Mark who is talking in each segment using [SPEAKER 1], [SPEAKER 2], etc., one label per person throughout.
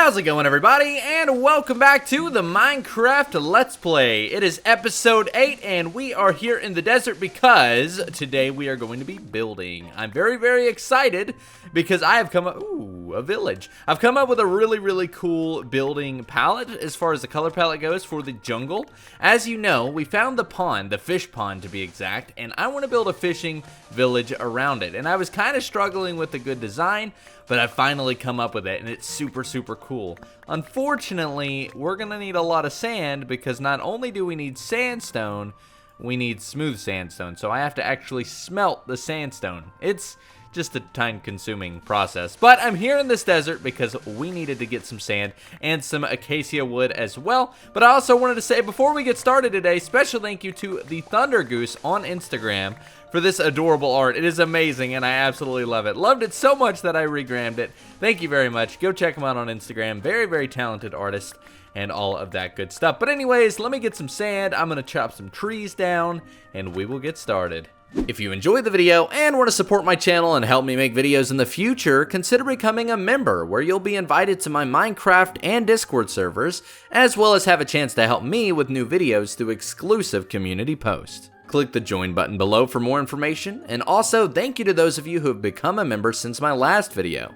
[SPEAKER 1] How's it going, everybody, and welcome back to the Minecraft Let's Play. It is episode 8, and we are here in the desert because today we are going to be building. I'm very, very excited because I have come up... Ooh, a village. I've come up with a really cool building palette as far as the color palette goes for the jungle. As you know, we found the pond, the fish pond to be exact, and I want to build a fishing village around it. And I was kind of struggling with the good design, but I finally come up with it, and it's super cool. Unfortunately, we're gonna need a lot of sand because not only do we need sandstone, we need smooth sandstone. So I have to actually smelt the sandstone. It's just a time-consuming process. But I'm here in this desert because we needed to get some sand and some acacia wood as well. But I also wanted to say, before we get started today, special thank you to the Thunder Goose on Instagram for this adorable art. It is amazing, and I absolutely love it. Loved it so much that I regrammed it. Thank you very much. Go check him out on Instagram. Very talented artist and all of that good stuff. But anyways, let me get some sand. I'm gonna chop some trees down, and we will get started. If you enjoyed the video and want to support my channel and help me make videos in the future, consider becoming a member, where you'll be invited to my Minecraft and Discord servers, as well as have a chance to help me with new videos through exclusive community posts. Click the join button below for more information, and also thank you to those of you who have become a member since my last video.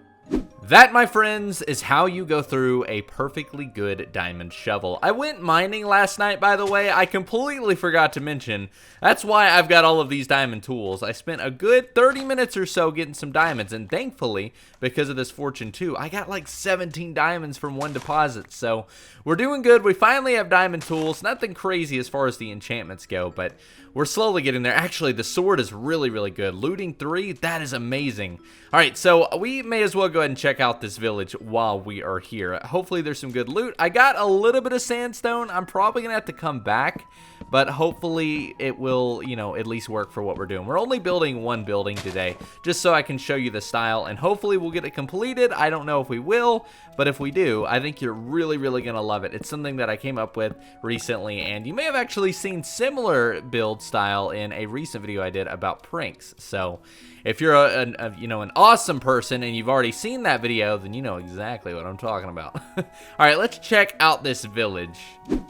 [SPEAKER 1] That, my friends, is how you go through a perfectly good diamond shovel. I went mining last night, by the way. I completely forgot to mention. That's why I've got all of these diamond tools. I spent a good 30 minutes or so getting some diamonds, and thankfully, because of this fortune 2, I got like 17 diamonds from one deposit. So we're doing good. We finally have diamond tools. Nothing crazy as far as the enchantments go, but we're slowly getting there. Actually, the sword is really good. Looting 3, that is amazing. All right, so we may as well go ahead and check out this village while we are here. Hopefully there's some good loot. I got a little bit of sandstone. I'm probably gonna have to come back, but hopefully it will, you know, at least work for what we're doing. We're only building one building today, just so I can show you the style, and hopefully we'll get it completed. I don't know if we will, but if we do, I think you're really gonna love it. It's something that I came up with recently, and you may have actually seen similar build style in a recent video I did about pranks. So if you're an awesome person and you've already seen that video, then you know exactly what I'm talking about. All right, let's check out this village.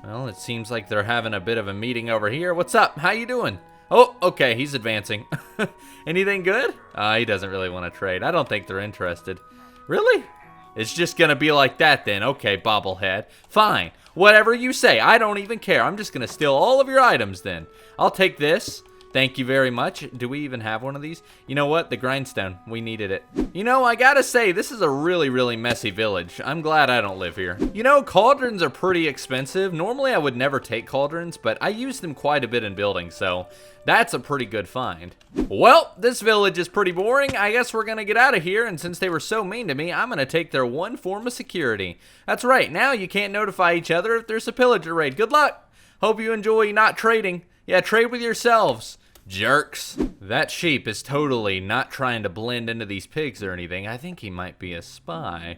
[SPEAKER 1] Well, it seems like they're having a bit of a meeting over here. What's up? How you doing? Oh, okay, he's advancing. Anything good? He doesn't really want to trade. I don't think they're interested. Really? It's just gonna be like that then. Okay, bobblehead. Fine. Whatever you say. I don't even care. I'm just gonna steal all of your items then. I'll take this. Thank you very much. Do we even have one of these? You know what? The grindstone. We needed it. You know, I gotta say, this is a really messy village. I'm glad I don't live here. You know, cauldrons are pretty expensive. Normally, I would never take cauldrons, but I use them quite a bit in building, so that's a pretty good find. Well, this village is pretty boring. I guess we're gonna get out of here, and since they were so mean to me, I'm gonna take their one form of security. That's right. Now you can't notify each other if there's a pillager raid. Good luck. Hope you enjoy not trading. Yeah, trade with yourselves. Jerks. That sheep is totally not trying to blend into these pigs or anything. I think he might be a spy.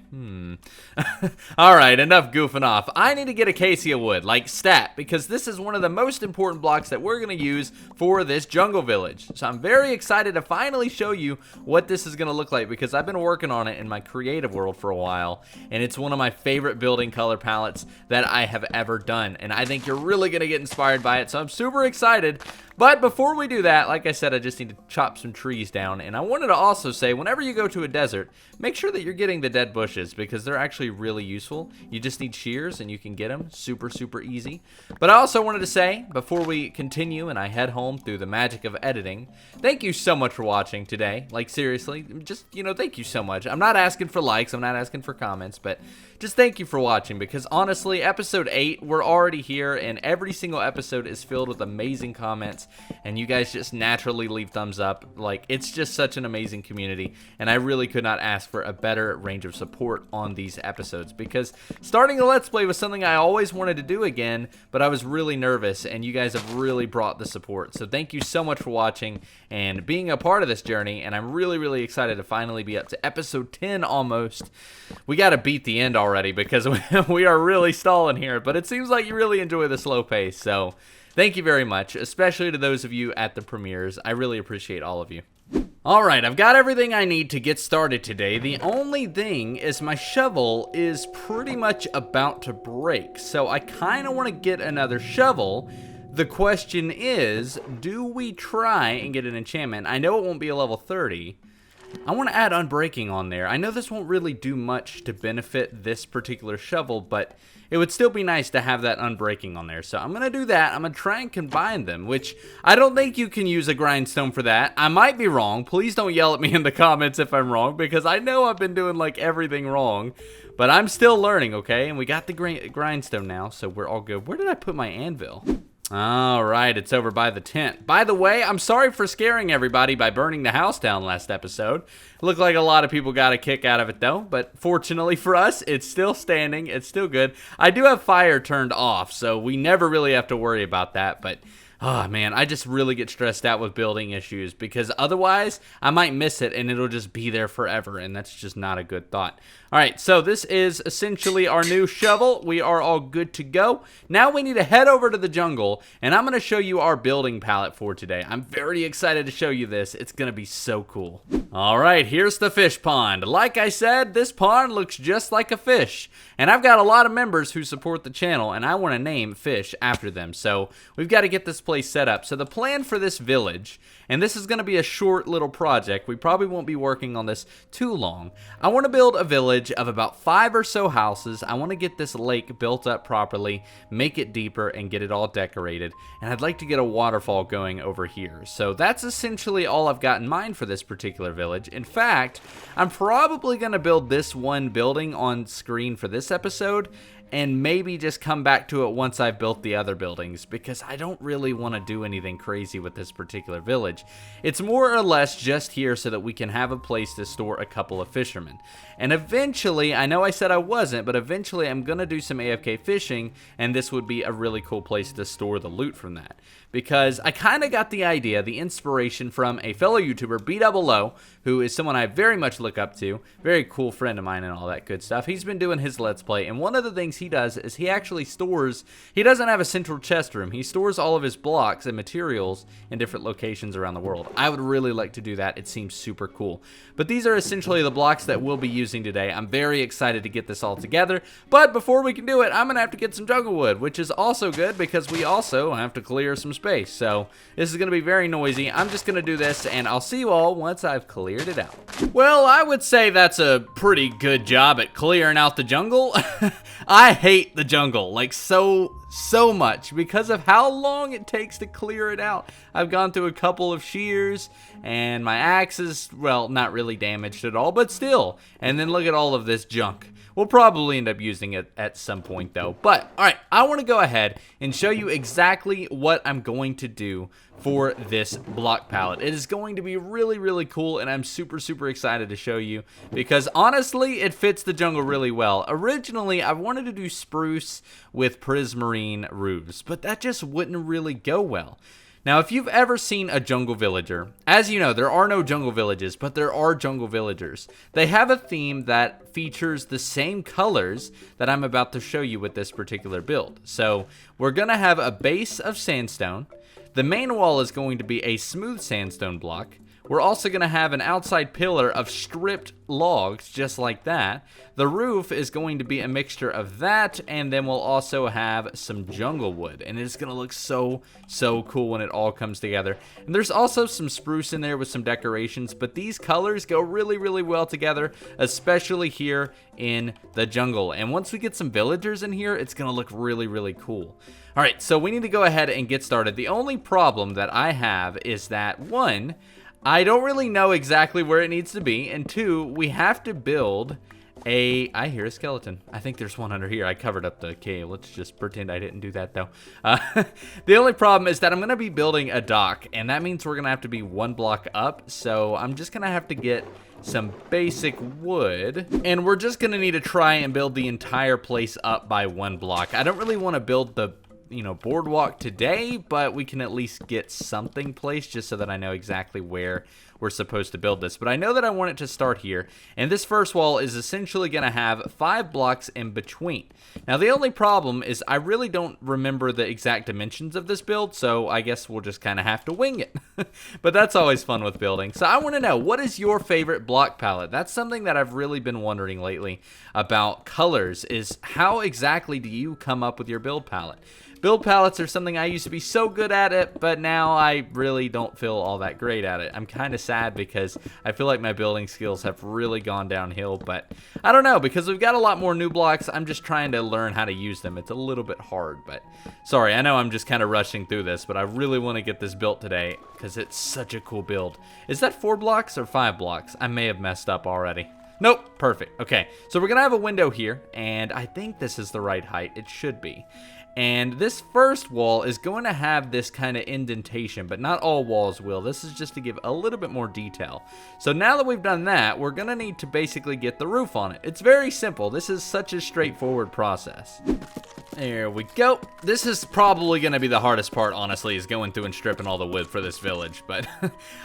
[SPEAKER 1] Alright, enough goofing off. I need to get acacia wood, like stat, because this is one of the most important blocks that we're going to use for this jungle village. So I'm very excited to finally show you what this is going to look like, because I've been working on it in my creative world for a while, and it's one of my favorite building color palettes that I have ever done, and I think you're really going to get inspired by it, so I'm super excited. But before we do that, like I said, I just need to chop some trees down. And I wanted to also say, whenever you go to a desert, make sure that you're getting the dead bushes, because they're actually really useful. You just need shears and you can get them super easy. But I also wanted to say, before we continue and I head home through the magic of editing, thank you so much for watching today. Like, seriously, just, you know, thank you so much. I'm not asking for likes, I'm not asking for comments, but just thank you for watching, because honestly, episode 8, we're already here, and every single episode is filled with amazing comments, and you guys just naturally leave thumbs up. Like, it's just such an amazing community, and I really could not ask for a better range of support on these episodes, because starting a Let's Play was something I always wanted to do again, but I was really nervous, and you guys have really brought the support. So thank you so much for watching and being a part of this journey, and I'm really excited to finally be up to episode 10 almost. We got to beat the end already, because we are really stalling here, but it seems like you really enjoy the slow pace, so thank you very much, especially to those of you at the premieres. I really appreciate all of you. Alright, I've got everything I need to get started today. The only thing is my shovel is pretty much about to break, so I kind of want to get another shovel. The question is, do we try and get an enchantment? I know it won't be a level 30. I want to add Unbreaking on there. I know this won't really do much to benefit this particular shovel, but it would still be nice to have that Unbreaking on there. So I'm going to do that. I'm going to try and combine them, which I don't think you can use a grindstone for that. I might be wrong. Please don't yell at me in the comments if I'm wrong, because I know I've been doing like everything wrong, but I'm still learning, okay? And we got the grindstone now, so we're all good. Where did I put my anvil? Alright, it's over by the tent. By the way, I'm sorry for scaring everybody by burning the house down last episode. Looked like a lot of people got a kick out of it though, but fortunately for us, it's still standing, it's still good. I do have fire turned off, so we never really have to worry about that, but oh man, I just really get stressed out with building issues because otherwise I might miss it and it'll just be there forever, and that's just not a good thought. Alright, so this is essentially our new shovel. We are all good to go. Now we need to head over to the jungle, and I'm going to show you our building palette for today. I'm very excited to show you this. It's going to be so cool. Alright, here's the fish pond. Like I said, this pond looks just like a fish, and I've got a lot of members who support the channel, and I want to name fish after them, so we've got to get this place set up. So the plan for this village, and this is going to be a short little project, we probably won't be working on this too long. I want to build a village of about 5 or so houses. I want to get this lake built up properly, make it deeper, and get it all decorated. And I'd like to get a waterfall going over here. So that's essentially all I've got in mind for this particular village. In fact, I'm probably going to build this one building on screen for this episode, and maybe just come back to it once I've built the other buildings, because I don't really want to do anything crazy with this particular village. It's more or less just here so that we can have a place to store a couple of fishermen. And eventually, I know I said I wasn't, but eventually I'm going to do some AFK fishing, and this would be a really cool place to store the loot from that. Because I kind of got the idea, the inspiration from a fellow YouTuber, B00, who is someone I very much look up to, very cool friend of mine and all that good stuff. He's been doing his Let's Play, and one of the things he does is he actually stores, he doesn't have a central chest room, he stores all of his blocks and materials in different locations around the world. I would really like to do that. It seems super cool. But these are essentially the blocks that we'll be using today. I'm very excited to get this all together, but before we can do it, I'm gonna have to get some jungle wood, which is also good because we also have to clear some space. So this is gonna be very noisy. I'm just gonna do this, and I'll see you all once I've cleared it out. Well, I would say that's a pretty good job at clearing out the jungle. I hate the jungle like so much because of how long it takes to clear it out. I've gone through a couple of shears, and my axe is, well, not really damaged at all, but still. And then look at all of this junk. We'll probably end up using it at some point though. But, alright, I want to go ahead and show you exactly what I'm going to do for this block palette. It is going to be really, really cool, and I'm super excited to show you because honestly, it fits the jungle really well. Originally, I wanted to do spruce with prismarine roofs, but that just wouldn't really go well. Now, if you've ever seen a jungle villager, as you know, there are no jungle villages, but there are jungle villagers. They have a theme that features the same colors that I'm about to show you with this particular build. So we're going to have a base of sandstone. The main wall is going to be a smooth sandstone block. We're also going to have an outside pillar of stripped logs, just like that. The roof is going to be a mixture of that, and then we'll also have some jungle wood. And it's going to look so cool when it all comes together. And there's also some spruce in there with some decorations, but these colors go really well together, especially here in the jungle. And once we get some villagers in here, it's going to look really cool. Alright, so we need to go ahead and get started. The only problem that I have is that, one, I don't really know exactly where it needs to be, and two, we have to build a... I hear a skeleton. I think there's one under here. I covered up the cave. Let's just pretend I didn't do that, though. The only problem is that I'm going to be building a dock, and that means we're going to have to be one block up, so I'm just going to have to get some basic wood, and we're just going to need to try and build the entire place up by one block. I don't really want to build the boardwalk today, but we can at least get something placed just so that I know exactly where we're supposed to build this. But I know that I want it to start here, and this first wall is essentially going to have 5 blocks in between. Now, the only problem is I really don't remember the exact dimensions of this build, so I guess we'll just kind of have to wing it. But that's always fun with building. So I want to know, what is your favorite block palette? That's something that I've really been wondering lately about colors, is how exactly do you come up with your build palette? Build palettes are something I used to be so good at it, but now I really don't feel all that great at it. I'm kind of sad because I feel like my building skills have really gone downhill, but I don't know, because we've got a lot more new blocks. I'm just trying to learn how to use them. It's a little bit hard, but sorry, I know I'm just kind of rushing through this, but I really want to get this built today because it's such a cool build. Is that 4 blocks or 5 blocks? I may have messed up already. Nope, perfect. Okay, so we're gonna have a window here, and I think this is the right height. It should be. And this first wall is going to have this kind of indentation, but not all walls will. This is just to give a little bit more detail. So now that we've done that, we're going to need to basically get the roof on it. It's very simple. This is such a straightforward process. There we go. This is probably going to be the hardest part, honestly, is going through and stripping all the wood for this village. But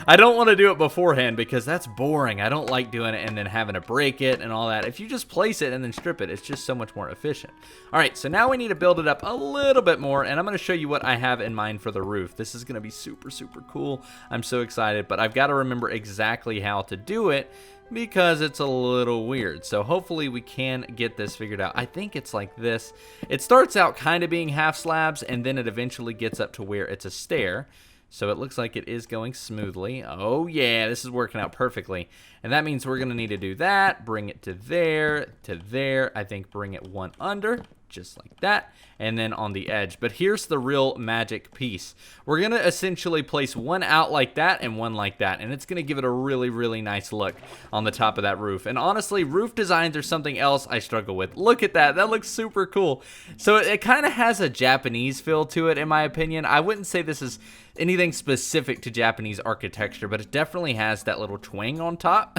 [SPEAKER 1] I don't want to do it beforehand because that's boring. I don't like doing it and then having to break it and all that. If you just place it and then strip it, it's just so much more efficient. All right, so now we need to build it up a little bit more, and I'm going to show you what I have in mind for the roof. This is going to be super, super cool. I'm so excited, but I've got to remember exactly how to do it because it's a little weird. So hopefully we can get this figured out. I think it's like this. It starts out kind of being half slabs, and then it eventually gets up to where it's a stair. So it looks like it is going smoothly. Oh yeah, this is working out perfectly. And that means we're gonna need to do that, bring it to there, I think bring it one under, just like that, and then on the edge. But here's the real magic piece. We're gonna essentially place one out like that and one like that, and it's gonna give it a really, really nice look on the top of that roof. And honestly, roof designs are something else I struggle with. Look at that, that looks super cool. So it kind of has a Japanese feel to it, in my opinion. I wouldn't say this is anything specific to Japanese architecture, but it definitely has that little twang on top.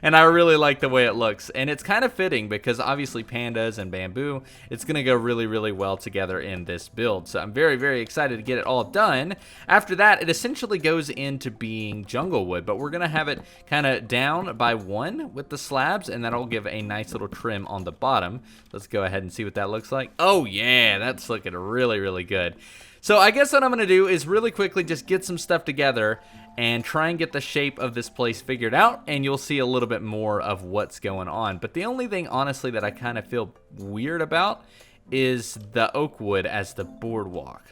[SPEAKER 1] And I really like the way it looks, and it's kind of fitting because obviously pandas and bamboo, it's gonna go really, really well together in this build. So I'm very, very excited to get it all done. After that, it essentially goes into being jungle wood, but we're gonna have it kind of down by 1 with the slabs, and that'll give a nice little trim on the bottom. Let's go ahead and see what that looks like. Oh yeah, that's looking really, really good. So I guess what I'm going to do is really quickly just get some stuff together and try and get the shape of this place figured out, and you'll see a little bit more of what's going on. But the only thing, honestly, that I kind of feel weird about is the oak wood as the boardwalk.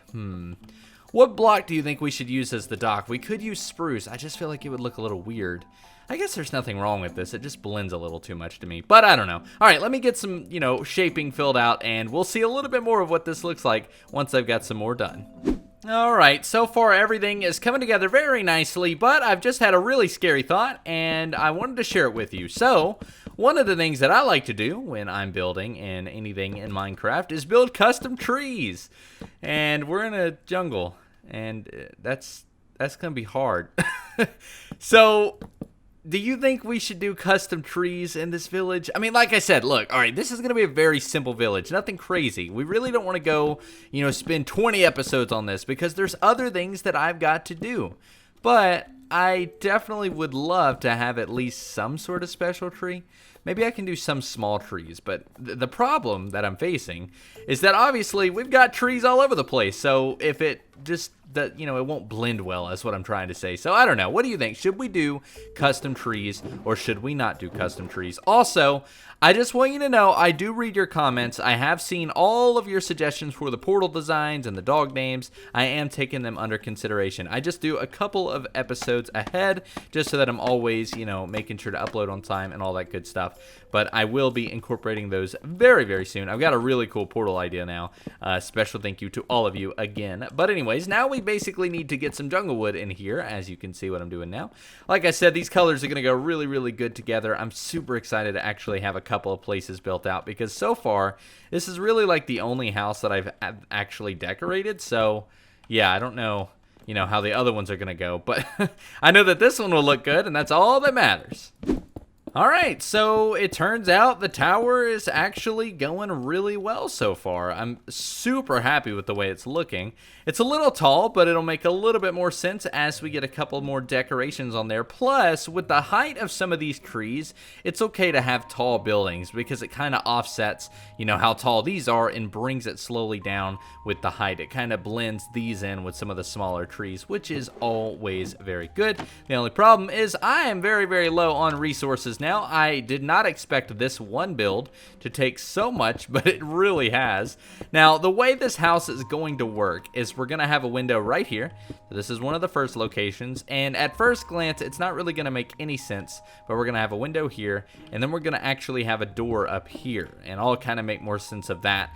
[SPEAKER 1] What block do you think we should use as the dock? We could use spruce. I just feel like it would look a little weird. I guess there's nothing wrong with this. It just blends a little too much to me, but I don't know. All right, let me get some, shaping filled out, and we'll see a little bit more of what this looks like once I've got some more done. All right, so far everything is coming together very nicely, but I've just had a really scary thought, and I wanted to share it with you. So, one of the things that I like to do when I'm building in anything in Minecraft is build custom trees. And we're in a jungle, and that's gonna be hard. So, do you think we should do custom trees in this village? I mean, like I said, look, all right, this is going to be a very simple village. Nothing crazy. We really don't want to go, spend 20 episodes on this because there's other things that I've got to do. But I definitely would love to have at least some sort of special tree. Maybe I can do some small trees, but the problem that I'm facing is that obviously we've got trees all over the place. So if it just, it won't blend well, is what I'm trying to say. So I don't know. What do you think? Should we do custom trees or should we not do custom trees? Also, I just want you to know, I do read your comments. I have seen all of your suggestions for the portal designs and the dog names. I am taking them under consideration. I just do a couple of episodes ahead just so that I'm always, making sure to upload on time and all that good stuff. But I will be incorporating those very, very soon. I've got a really cool portal idea now. Special thank you to all of you again. But anyways, now we basically need to get some jungle wood in here, as you can see what I'm doing now. Like I said, these colors are going to go really, really good together. I'm super excited to actually have a couple of places built out because so far, this is really like the only house that I've actually decorated. So, yeah, I don't know, how the other ones are going to go. But I know that this one will look good, and that's all that matters. All right, so it turns out the tower is actually going really well so far. I'm super happy with the way it's looking. It's a little tall, but it'll make a little bit more sense as we get a couple more decorations on there. Plus, with the height of some of these trees, it's okay to have tall buildings because it kind of offsets, you know, how tall these are and brings it slowly down with the height. It kind of blends these in with some of the smaller trees, which is always very good. The only problem is I am very, very low on resources now. I did not expect this one build to take so much, but it really has. Now, the way this house is going to work is we're going to have a window right here. So this is one of the first locations, and at first glance, it's not really going to make any sense, but we're going to have a window here, and then we're going to actually have a door up here, and I'll kind of make more sense of that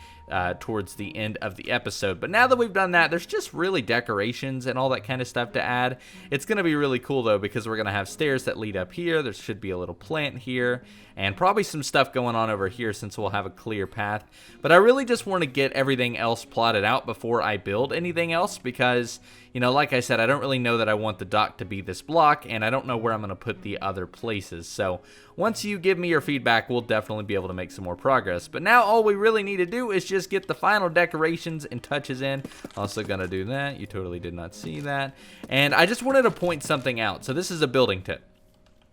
[SPEAKER 1] towards the end of the episode. But now that we've done that, there's just really decorations and all that kind of stuff to add. It's going to be really cool though, because we're going to have stairs that lead up here. There should be a little plant here and probably some stuff going on over here since we'll have a clear path. But I really just want to get everything else plotted out before I build anything else, because, you know, like I said, I don't really know that I want the dock to be this block, and I don't know where I'm going to put the other places. So once you give me your feedback, we'll definitely be able to make some more progress. But now all we really need to do is just get the final decorations and touches in. Also gonna do that. You totally did not see that. And I just wanted to point something out. So this is a building tip.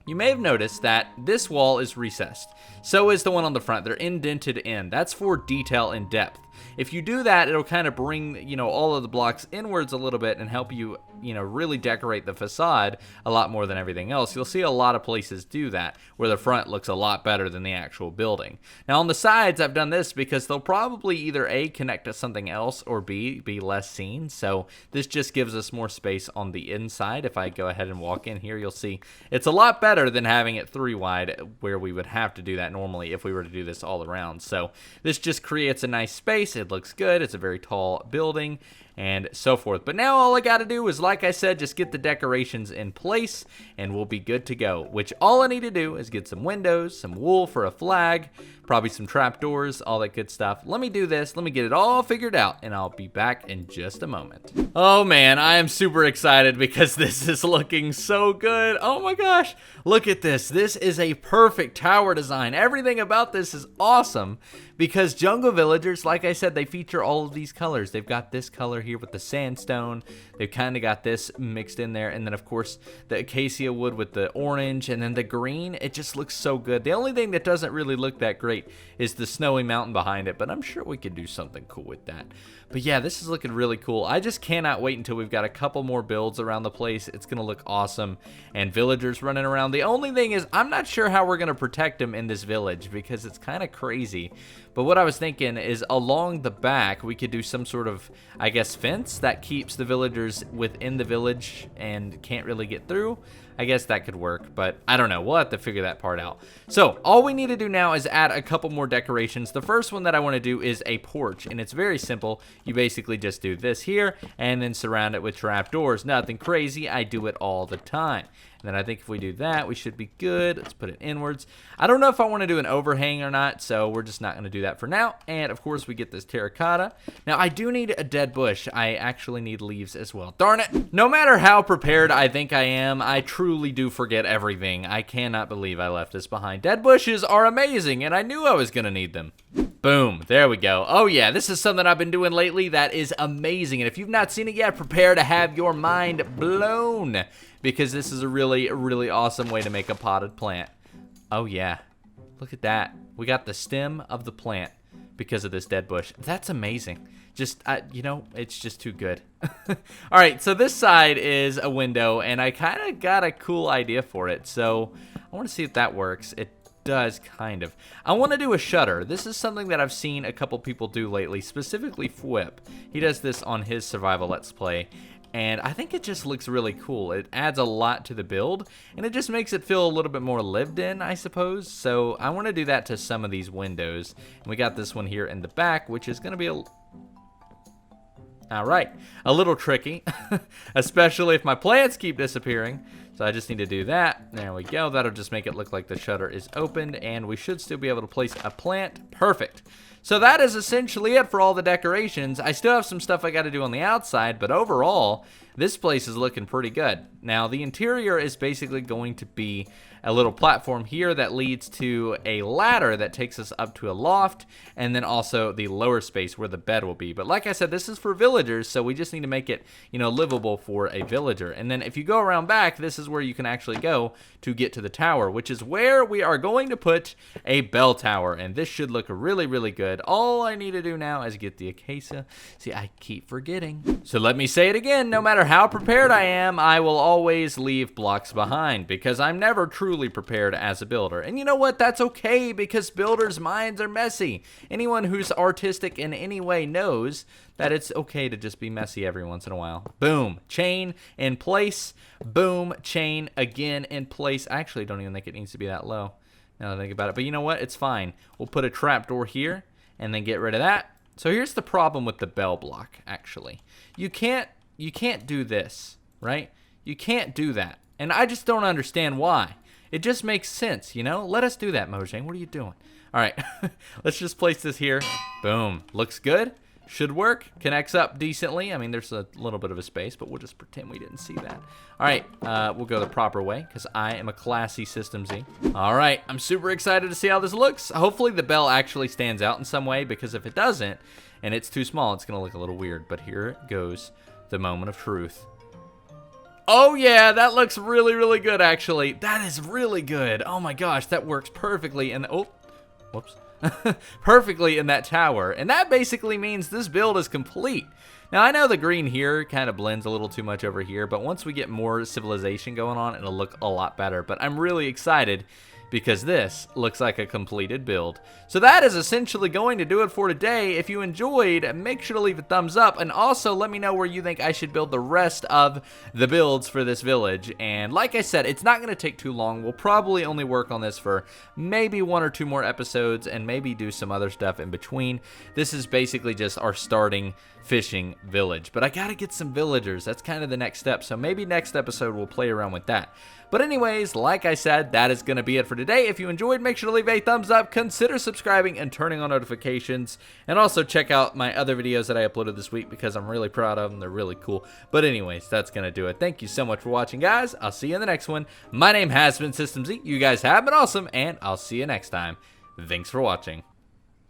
[SPEAKER 1] You may have noticed that this wall is recessed. So is the one on the front. They're indented in. That's for detail and depth. If you do that, it'll kind of bring, you know, all of the blocks inwards a little bit and help you, you know, really decorate the facade a lot more than everything else. You'll see a lot of places do that, where the front looks a lot better than the actual building. Now, on the sides, I've done this because they'll probably either A, connect to something else, or B, be less seen. So this just gives us more space on the inside. If I go ahead and walk in here, you'll see it's a lot better than having it 3 wide, where we would have to do that normally if we were to do this all around. So this just creates a nice space. It looks good. It's a very tall building and so forth. But now all I got to do is, like I said, just get the decorations in place and we'll be good to go, which all I need to do is get some windows, some wool for a flag, probably some trapdoors, all that good stuff. Let me do this. Let me get it all figured out and I'll be back in just a moment. Oh man, I am super excited because this is looking so good. Oh my gosh, look at this. This is a perfect tower design. Everything about this is awesome because Jungle Villagers, like I said, they feature all of these colors. They've got this color here with the sandstone. They've kind of got this mixed in there, and then of course the acacia wood with the orange and then the green. It just looks so good. The only thing that doesn't really look that great is the snowy mountain behind it, but I'm sure we could do something cool with that. But yeah, this is looking really cool. I just cannot wait until we've got a couple more builds around the place. It's gonna look awesome, and villagers running around. The only thing is, I'm not sure how we're gonna protect them in this village because it's kind of crazy. But what I was thinking is, along the back, we could do some sort of, I guess, fence that keeps the villagers within the village and can't really get through. I guess that could work, but I don't know. We'll have to figure that part out. So all we need to do now is add a couple more decorations. The first one that I want to do is a porch, and it's very simple. You basically just do this here and then surround it with trapdoors. Nothing crazy. I do it all the time. And then I think if we do that, we should be good. Let's put it inwards. I don't know if I want to do an overhang or not, so we're just not going to do that for now. And of course, we get this terracotta. Now, I do need a dead bush. I actually need leaves as well. Darn it. No matter how prepared I think I am, I truly do forget everything. I cannot believe I left this behind. Dead bushes are amazing, and I knew I was going to need them. Boom, there we go. Oh yeah, this is something I've been doing lately that is amazing. And if you've not seen it yet, prepare to have your mind blown, because this is a really, really awesome way to make a potted plant. Oh yeah, look at that. We got the stem of the plant because of this dead bush. That's amazing. Just, you know, it's just too good. All right, so this side is a window, and I kind of got a cool idea for it. So I want to see if that works. It does, kind of. I want to do a shutter. This is something that I've seen a couple people do lately, specifically Fwip. He does this on his survival Let's Play, and I think it just looks really cool. It adds a lot to the build, and it just makes it feel a little bit more lived in, I suppose. So I want to do that to some of these windows. And we got this one here in the back, which is going to be a little tricky, especially if my plants keep disappearing. So I just need to do that. There we go. That'll just make it look like the shutter is opened, and we should still be able to place a plant. Perfect. So that is essentially it for all the decorations. I still have some stuff I got to do on the outside, but overall, this place is looking pretty good. Now, the interior is basically going to be a little platform here that leads to a ladder that takes us up to a loft, and then also the lower space where the bed will be. But like I said, this is for villagers, so we just need to make it, you know, livable for a villager. And then if you go around back, this is where you can actually go to get to the tower, which is where we are going to put a bell tower. And this should look really, really good. All I need to do now is get the acacia. See, I keep forgetting. So let me say it again. No matter how prepared I am, I will always leave blocks behind because I'm never truly prepared as a builder. And you know what? That's okay because builders' minds are messy. Anyone who's artistic in any way knows that it's okay to just be messy every once in a while. Boom. Chain in place. Boom. Chain again in place. I actually don't even think it needs to be that low now that I think about it. But you know what? It's fine. We'll put a trapdoor here and then get rid of that. So here's the problem with the bell block, actually. You can't do this, right? You can't do that. And I just don't understand why. It just makes sense, you know? Let us do that, Mojang. What are you doing? All right, let's just place this here. Boom. Looks good. Should work. Connects up decently. I mean, there's a little bit of a space, but we'll just pretend we didn't see that. All right, we'll go the proper way because I am a classy System Z. All right, I'm super excited to see how this looks. Hopefully the bell actually stands out in some way because if it doesn't and it's too small, it's going to look a little weird. But here goes the moment of truth. Oh yeah, that looks really, really good actually. That is really good. Oh my gosh, that works perfectly in the, oh, whoops. Perfectly in that tower. And that basically means this build is complete. Now I know the green here kind of blends a little too much over here, but once we get more civilization going on, it'll look a lot better. But I'm really excited because this looks like a completed build. So that is essentially going to do it for today. If you enjoyed, make sure to leave a thumbs up, and also let me know where you think I should build the rest of the builds for this village. And like I said, it's not going to take too long. We'll probably only work on this for maybe 1 or 2 more episodes and maybe do some other stuff in between. This is basically just our starting fishing village, but I gotta get some villagers. That's kind of the next step, so maybe next episode we'll play around with that. But anyways, like I said, that is gonna be it for today. If you enjoyed, make sure to leave a thumbs up, consider subscribing and turning on notifications, and also check out my other videos that I uploaded this week because I'm really proud of them. They're really cool. But anyways, that's gonna do it. Thank you so much for watching, guys. I'll see you in the next one. My name has been System Z. You guys have been awesome, and I'll see you next time. Thanks for watching.